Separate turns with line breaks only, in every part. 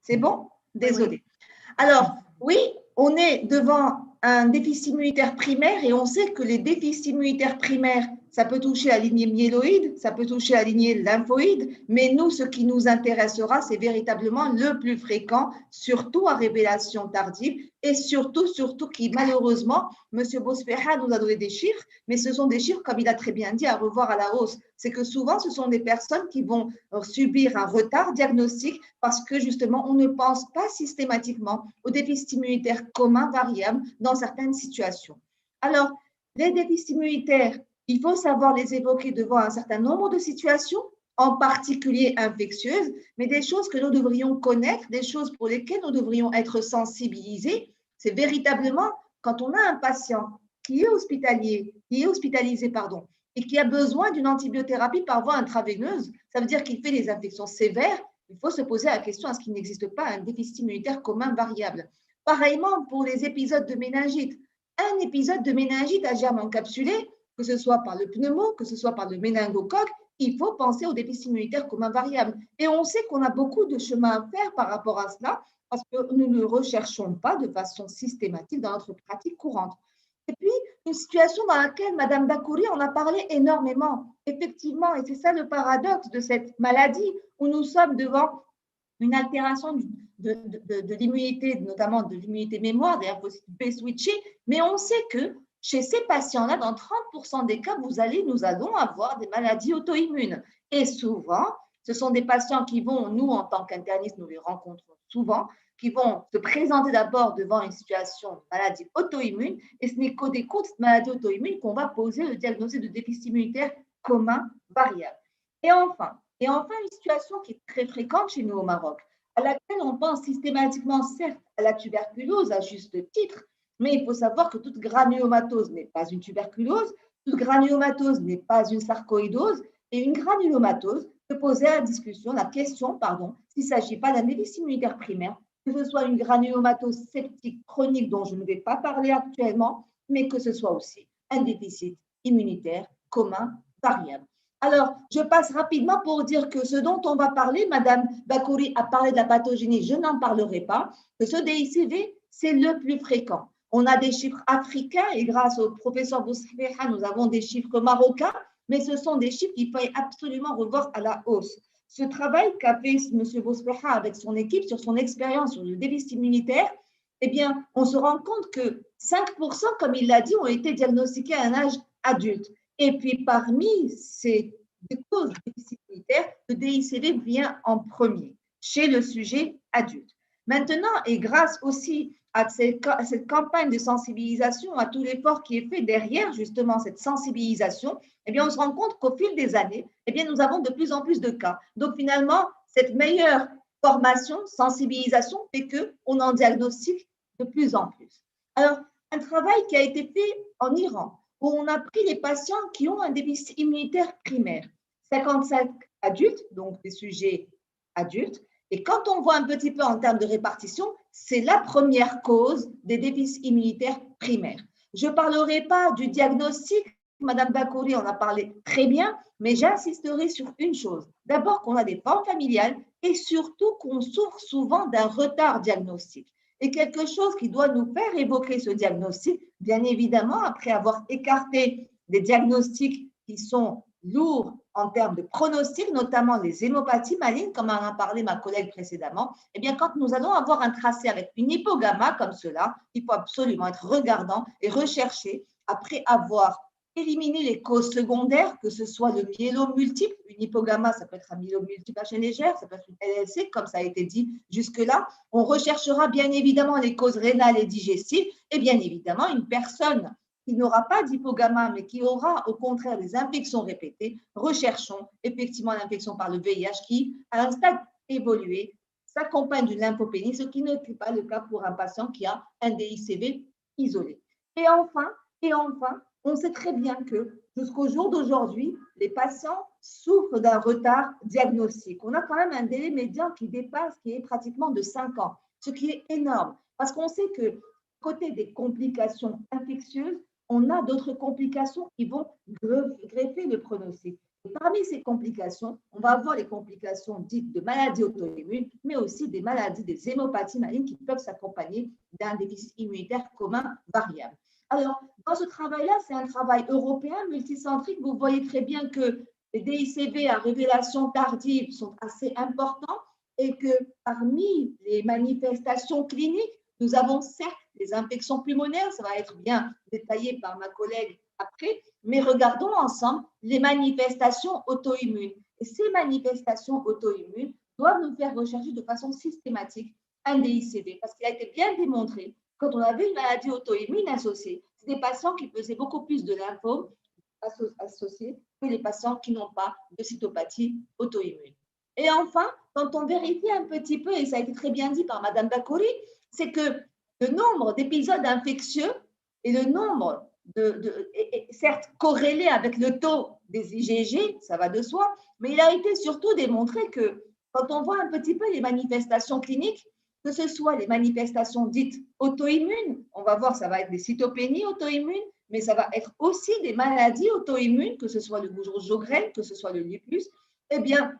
C'est bon?
Oui, oui.
Désolée. Alors, oui, on est devant un déficit immunitaire primaire et on sait que les déficits immunitaires primaires, ça peut toucher la lignée myéloïde, ça peut toucher la lignée lymphoïde, mais nous, ce qui nous intéressera, c'est véritablement le plus fréquent, surtout à révélation tardive et surtout qui malheureusement, M. Bosferra nous a donné des chiffres, mais ce sont des chiffres, comme il a très bien dit, à revoir à la hausse. C'est que souvent, ce sont des personnes qui vont subir un retard diagnostique parce que justement, on ne pense pas systématiquement au déficit immunitaire commun variable dans certaines situations. Alors, les déficits immunitaires, il faut savoir les évoquer devant un certain nombre de situations, en particulier infectieuses, mais des choses que nous devrions connaître, des choses pour lesquelles nous devrions être sensibilisés. C'est véritablement quand on a un patient qui est hospitalisé, et qui a besoin d'une antibiothérapie par voie intraveineuse, ça veut dire qu'il fait des infections sévères, il faut se poser la question, est-ce qu'il n'existe pas un déficit immunitaire commun variable? Pareillement pour les épisodes de méningite. Un épisode de méningite à germe encapsulé, que ce soit par le pneumo, que ce soit par le méningocoque, il faut penser au déficit immunitaire commun variable. Et on sait qu'on a beaucoup de chemin à faire par rapport à cela, parce que nous ne recherchons pas de façon systématique dans notre pratique courante. Et puis, une situation dans laquelle Mme Bakouri en a parlé énormément. Effectivement, et c'est ça le paradoxe de cette maladie, où nous sommes devant une altération de l'immunité, notamment de l'immunité mémoire, des lymphocytes B switchés, mais on sait que chez ces patients-là, dans 30% des cas, nous allons avoir des maladies auto-immunes. Et souvent, ce sont des patients qui vont, nous, en tant qu'internistes, nous les rencontrons souvent, qui vont se présenter d'abord devant une situation de maladie auto-immune, et ce n'est qu'au décours de cette maladie auto-immune qu'on va poser le diagnostic de déficit immunitaire commun variable. Et enfin, une situation qui est très fréquente chez nous au Maroc, à laquelle on pense systématiquement, certes, à la tuberculose à juste titre, mais il faut savoir que toute granulomatose n'est pas une tuberculose, toute granulomatose n'est pas une sarcoïdose, et une granulomatose peut poser la question, s'il ne s'agit pas d'un déficit immunitaire primaire, que ce soit une granulomatose septique chronique dont je ne vais pas parler actuellement, mais que ce soit aussi un déficit immunitaire commun variable. Alors, je passe rapidement pour dire que ce dont on va parler, Madame Bakouri a parlé de la pathogénie, je n'en parlerai pas, que ce DICV, c'est le plus fréquent. On a des chiffres africains et grâce au professeur Boussfeha, nous avons des chiffres marocains, mais ce sont des chiffres qu'il faut absolument revoir à la hausse. Ce travail qu'a fait M. Boussfeha avec son équipe sur son expérience sur le déficit immunitaire, eh bien, on se rend compte que 5%, comme il l'a dit, ont été diagnostiqués à un âge adulte. Et puis, parmi ces causes de déficit immunitaire, le DICV vient en premier chez le sujet adulte. Maintenant, et grâce aussi à cette campagne de sensibilisation, à tout l'effort qui est fait derrière justement cette sensibilisation, eh bien, on se rend compte qu'au fil des années, eh bien, nous avons de plus en plus de cas. Donc, finalement, cette meilleure formation, sensibilisation fait qu'on en diagnostique de plus en plus. Alors, un travail qui a été fait en Iran, où on a pris les patients qui ont un déficit immunitaire primaire, 55 adultes, donc des sujets adultes, et quand on voit un petit peu en termes de répartition, c'est la première cause des déficits immunitaires primaires. Je ne parlerai pas du diagnostic, Madame Bakouri en a parlé très bien, mais j'insisterai sur une chose. D'abord qu'on a des formes familiales et surtout qu'on souffre souvent d'un retard diagnostique. Et quelque chose qui doit nous faire évoquer ce diagnostic, bien évidemment, après avoir écarté des diagnostics qui sont lourds en termes de pronostics, notamment les hémopathies malignes, comme en a parlé ma collègue précédemment, eh bien, quand nous allons avoir un tracé avec une hypogamma comme cela, il faut absolument être regardant et rechercher après avoir éliminé les causes secondaires, que ce soit le myélome multiple, une hypogamma, ça peut être un myélome multiple à chaîne légère, ça peut être une LLC, comme ça a été dit jusque-là. On recherchera bien évidemment les causes rénales et digestives, et bien évidemment, une personne qui n'aura pas d'hypogamma, mais qui aura au contraire des infections répétées, recherchons effectivement l'infection par le VIH qui, à un stade évolué, s'accompagne d'une lymphopénie, ce qui n'est pas le cas pour un patient qui a un DICV isolé. Et enfin, on sait très bien que jusqu'au jour d'aujourd'hui, les patients souffrent d'un retard diagnostique. On a quand même un délai médian qui dépasse, qui est pratiquement de 5 ans, ce qui est énorme, parce qu'on sait que côté des complications infectieuses, on a d'autres complications qui vont greffer le pronostic. Et parmi ces complications, on va avoir les complications dites de maladies auto-immunes, mais aussi des maladies, des hémopathies malignes qui peuvent s'accompagner d'un déficit immunitaire commun variable. Alors, dans ce travail-là, c'est un travail européen, multicentrique. Vous voyez très bien que les DICV à révélation tardive sont assez importants et que parmi les manifestations cliniques, nous avons certes les infections pulmonaires, ça va être bien détaillé par ma collègue après, mais regardons ensemble les manifestations auto-immunes. Et ces manifestations auto-immunes doivent nous faire rechercher de façon systématique un DICV, parce qu'il a été bien démontré, quand on avait une maladie auto-immune associée, c'est des patients qui faisaient beaucoup plus de lymphomes associés que les patients qui n'ont pas de cytopathie auto-immune. Et enfin, quand on vérifie un petit peu, et ça a été très bien dit par Madame Bakori, c'est que le nombre d'épisodes infectieux et le nombre est certes corrélé avec le taux des IgG, ça va de soi, mais il a été surtout démontré que quand on voit un petit peu les manifestations cliniques, que ce soit les manifestations dites auto-immunes, on va voir, ça va être des cytopénies auto-immunes, mais ça va être aussi des maladies auto-immunes, que ce soit le Sjogren, que ce soit le lupus, eh bien,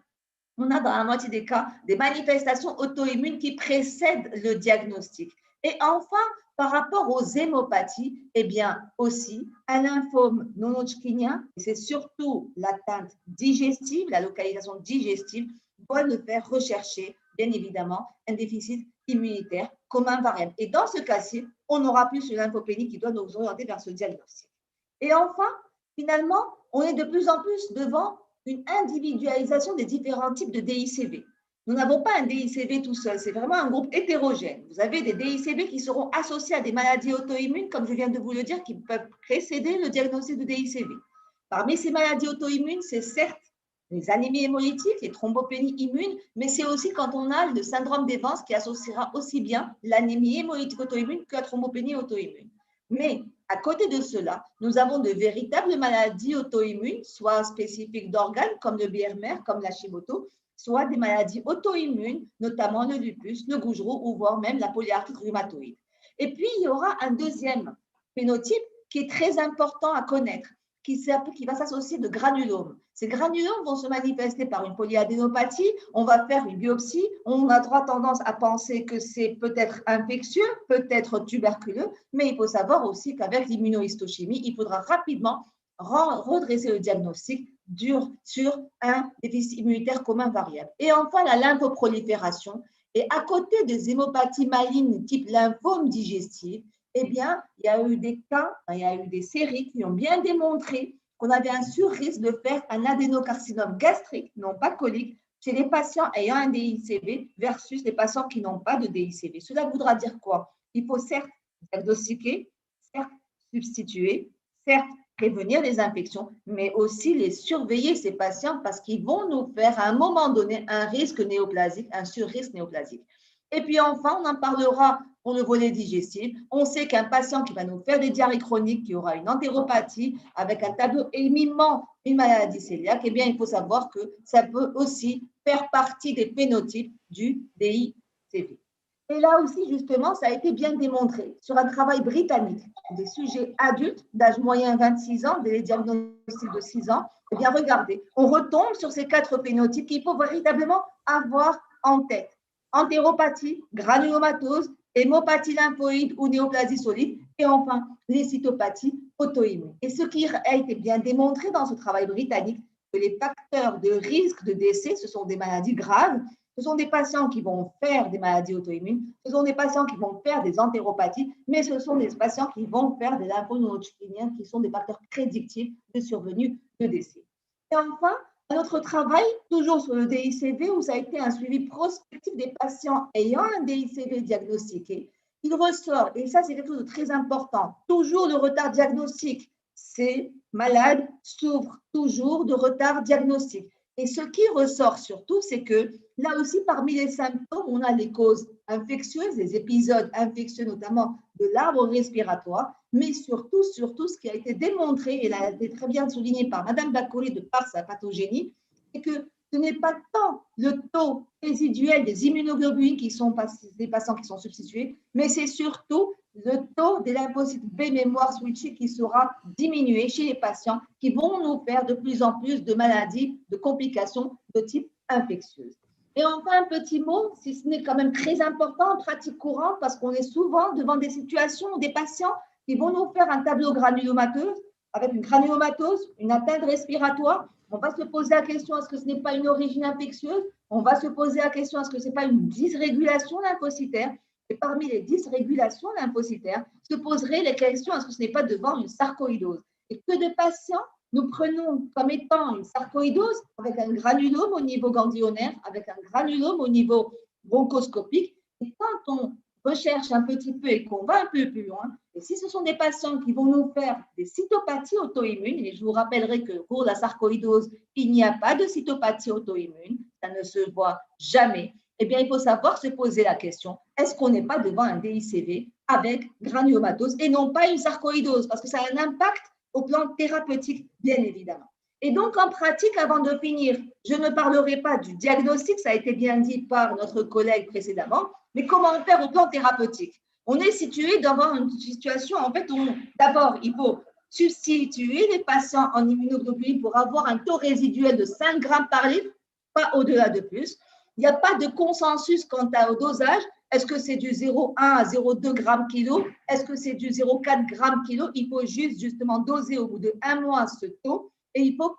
on a dans la moitié des cas des manifestations auto-immunes qui précèdent le diagnostic. Et enfin, par rapport aux hémopathies, eh bien aussi, un lymphome non-Hodgkinien, c'est surtout l'atteinte digestive, la localisation digestive, doit nous faire rechercher, bien évidemment, un déficit immunitaire commun variable. Et dans ce cas-ci, on n'aura plus ce lymphopénie qui doit nous orienter vers ce diagnostic. Et enfin, finalement, on est de plus en plus devant une individualisation des différents types de DICV. Nous n'avons pas un DICV tout seul, c'est vraiment un groupe hétérogène. Vous avez des DICV qui seront associés à des maladies auto-immunes, comme je viens de vous le dire, qui peuvent précéder le diagnostic de DICV. Parmi ces maladies auto-immunes, c'est certes les anémies hémolytiques, les thrombopénies immunes, mais c'est aussi quand on a le syndrome d'Evans qui associera aussi bien l'anémie hémolytique auto-immune que la thrombopénie auto-immune. Mais à côté de cela, nous avons de véritables maladies auto-immunes, soit spécifiques d'organes comme le BRMR, comme la Hashimoto, soit des maladies auto-immunes, notamment le lupus, le Gougerot ou voire même la polyarthrite rhumatoïde. Et puis, il y aura un deuxième phénotype qui est très important à connaître, qui va s'associer de granulomes. Ces granulomes vont se manifester par une polyadénopathie, on va faire une biopsie, on a droit tendance à penser que c'est peut-être infectieux, peut-être tuberculeux, mais il faut savoir aussi qu'avec l'immunohistochimie, il faudra rapidement redresser le diagnostic sur un déficit immunitaire commun variable. Et enfin, la lymphoprolifération. Et à côté des hémopathies malignes type lymphome digestif, eh bien, il y a eu des cas, il y a eu des séries qui ont bien démontré qu'on avait un surrisque de faire un adénocarcinome gastrique, non pas colique, chez les patients ayant un DICV versus les patients qui n'ont pas de DICV. Cela voudra dire quoi? Il faut certes diagnostiquer, certes substituer, certes prévenir les infections, mais aussi les surveiller, ces patients, parce qu'ils vont nous faire à un moment donné un risque néoplasique, un surrisque néoplasique. Et puis enfin, on en parlera pour le volet digestif. On sait qu'un patient qui va nous faire des diarrhées chroniques, qui aura une entéropathie avec un tableau éminent, une maladie cœliaque, eh bien, il faut savoir que ça peut aussi faire partie des phénotypes du DICV. Et là aussi, justement, ça a été bien démontré sur un travail britannique des sujets adultes d'âge moyen 26 ans, des diagnostics de 6 ans. Eh bien, regardez, on retombe sur ces 4 phénotypes qu'il faut véritablement avoir en tête. Entéropathie, granulomatose, hémopathie lymphoïde ou néoplasie solide, et enfin les cytopathies auto-immunes. Et ce qui a été bien démontré dans ce travail britannique, que les facteurs de risque de décès, ce sont des maladies graves, ce sont des patients qui vont faire des maladies auto-immunes, ce sont des patients qui vont faire des entéropathies, mais ce sont des patients qui vont faire des lymphomes non-Hodgkiniens qui sont des facteurs prédictifs de survenue de décès. Et enfin, notre travail, toujours sur le DICV, où ça a été un suivi prospectif des patients ayant un DICV diagnostiqué, il ressort, et ça c'est quelque chose de très important, toujours le retard diagnostique. Ces malades souffrent toujours de retard diagnostique. Et ce qui ressort surtout, c'est que là aussi, parmi les symptômes, on a les causes infectieuses, les épisodes infectieux notamment de l'arbre respiratoire, mais surtout, ce qui a été démontré, et là, a été très bien souligné par Madame Bakori de par sa pathogénie, c'est que ce n'est pas tant le taux résiduel des immunoglobulines qui sont des patients qui sont substitués, mais c'est surtout le taux des lymphocytes B mémoire switchés qui sera diminué chez les patients qui vont nous faire de plus en plus de maladies, de complications de type infectieuse. Et enfin, un petit mot, si ce n'est quand même très important en pratique courante, parce qu'on est souvent devant des situations où des patients qui vont nous faire un tableau granulomateux, avec une granulomatose, une atteinte respiratoire. On va se poser la question, est-ce que ce n'est pas une origine infectieuse? On va se poser la question, est-ce que ce n'est pas une dysrégulation lymphocytaire? Et parmi les dysrégulations lymphocytaires, se poserait les questions, est-ce que ce n'est pas devant une sarcoïdose? Et que de patients nous prenons comme étant une sarcoïdose avec un granulome au niveau ganglionnaire, avec un granulome au niveau bronchoscopique. Et quand on recherche un petit peu et qu'on va un peu plus loin, et si ce sont des patients qui vont nous faire des cytopathies auto-immunes, et je vous rappellerai que pour la sarcoïdose, il n'y a pas de cytopathie auto-immune, ça ne se voit jamais, eh bien, il faut savoir se poser la question, est-ce qu'on n'est pas devant un DICV avec granulomatose et non pas une sarcoïdose? Parce que ça a un impact au plan thérapeutique, bien évidemment. Et donc, en pratique, avant de finir, je ne parlerai pas du diagnostic, ça a été bien dit par notre collègue précédemment, mais comment faire au plan thérapeutique? On est situé devant une situation, en fait, où d'abord, il faut substituer les patients en immunoglobuline pour avoir un taux résiduel de 5 grammes par litre, pas au-delà de plus. Il n'y a pas de consensus quant au dosage. Est-ce que c'est du 0,1 à 0,2 grammes kilo? Est-ce que c'est du 0,4 grammes kilo? Il faut justement doser au bout de 1 mois ce taux et il faut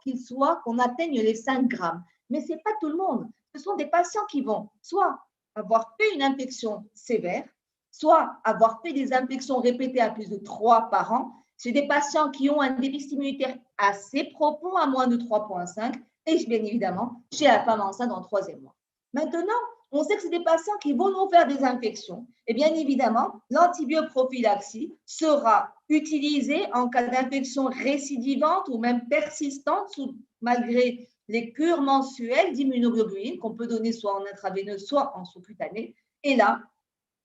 qu'on atteigne les 5 grammes. Mais ce n'est pas tout le monde. Ce sont des patients qui vont soit avoir fait une infection sévère, soit avoir fait des infections répétées à plus de 3 par an. C'est des patients qui ont un déficit immunitaire assez profond, à moins de 3,5, et bien évidemment, chez la femme enceinte en 3e mois. Maintenant, on sait que c'est des patients qui vont nous faire des infections. Et bien évidemment, l'antibioprophylaxie sera utilisée en cas d'infection récidivante ou même persistante, malgré les cures mensuelles d'immunoglobuline qu'on peut donner soit en intraveineux, soit en sous-cutané. Et là,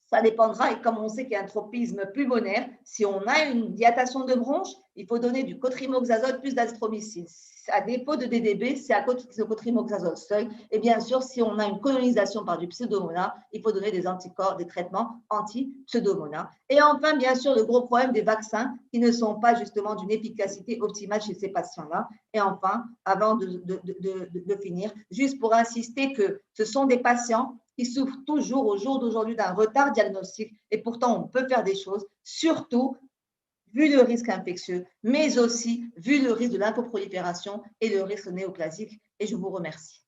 ça dépendra, et comme on sait qu'il y a un tropisme pulmonaire, si on a une dilatation de bronche, il faut donner du cotrimoxazole plus d'azithromycine. À défaut de DDB, c'est à cause du cotrimoxazole seul. Et bien sûr, si on a une colonisation par du pseudomonas, il faut donner des anticorps, des traitements anti-pseudomonas. Et enfin, bien sûr, le gros problème des vaccins qui ne sont pas justement d'une efficacité optimale chez ces patients-là. Et enfin, avant de finir, juste pour insister que ce sont des patients qui souffrent toujours au jour d'aujourd'hui d'un retard diagnostique et pourtant on peut faire des choses, surtout vu le risque infectieux, mais aussi vu le risque de lymphoprolifération et le risque néoplasique. Et je vous remercie.